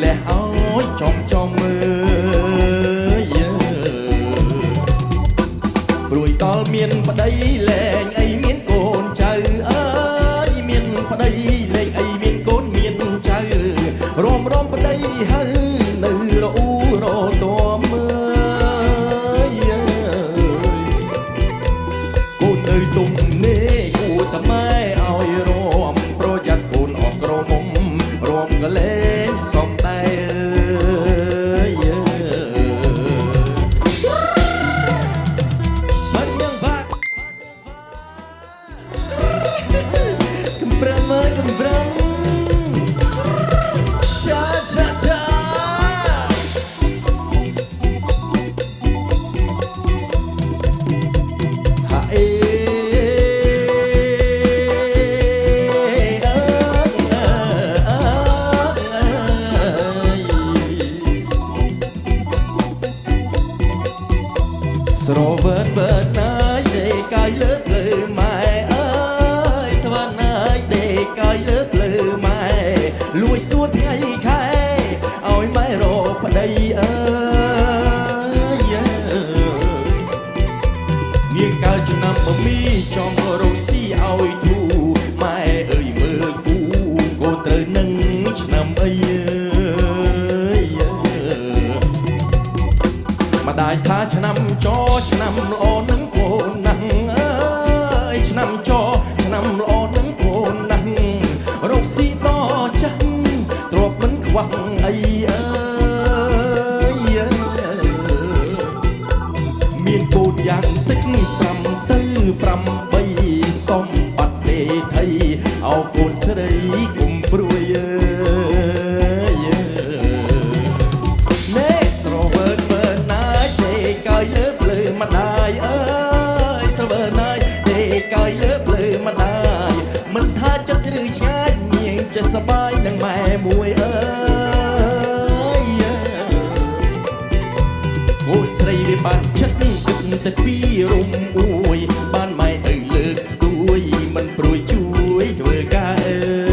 លះឲ្យចំមើលព្រួយដល់មានប្តីលែងអីមានកូនចៅអើយមានប្តីលែងអីមានកូនមានចៅរំប្តីហើយនៅរអ៊ូរតមើលកូននៅទុំនេះគួរតែម៉ែឲ្យរំប្រយ័ត្នកូនអស់ក្រមុំរំកលែងសំតែស្រវើនវើនណាយដេកាយលើភ្លឺម៉ែអើយស្វណាយដេកាយលើភ្លឺម៉ែលួចសួរថ្ងៃខែឲ្យម៉ែរកប្តីអើយនាងកើតឆ្នាំបមីចំរកស៊ីឲ្យធូម៉ែអើយមើលគូកូនត្រូវនឹងឆ្នាំអីម្ដាយថាឆ្នាំចឆ្នាំល្អនឹងកូនណាស់អើយឆ្នាំចឆ្នាំល្អនឹងកូនណាស់រកស៊ីតចាស់ទ្រពមិនខ្វះអីអើយមានកូនយ៉ាងតិច5ទៅ8សំបត្តិសេដ្ឋីអោកូនស្រីគុំព្រួយម្ដាយអើយស្វើណាយដេកាយលើភ្លឺម្ដាយមិនថាចិត្តឬឆ្ងាយនាងចេះសប្បាយនឹងម៉ែមួយអើយកូនស្រីវាបានចិត្តគិតតែពីរំអួយបានម៉ែឲ្យលើកស្ទួយមិនព្រួយជួយធ្វើការអើ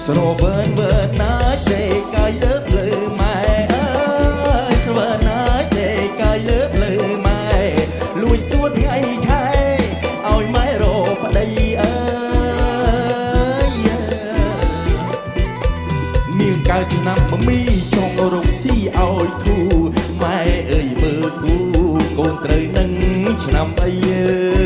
ស្រវើនវើនណាយដេកាយលើភ្លឺម៉ែអើយស្វើណាយដេកាយលើភ្លឺម៉ែលួចសួរថ្ងៃខែឲ្យម៉ែរកប្តីអើយនាងកើតឆ្នាំបមីចង់រកស៊ីឲ្យធូម៉ែអើយមើលគូកូនត្រូវនឹងឆ្នាំអី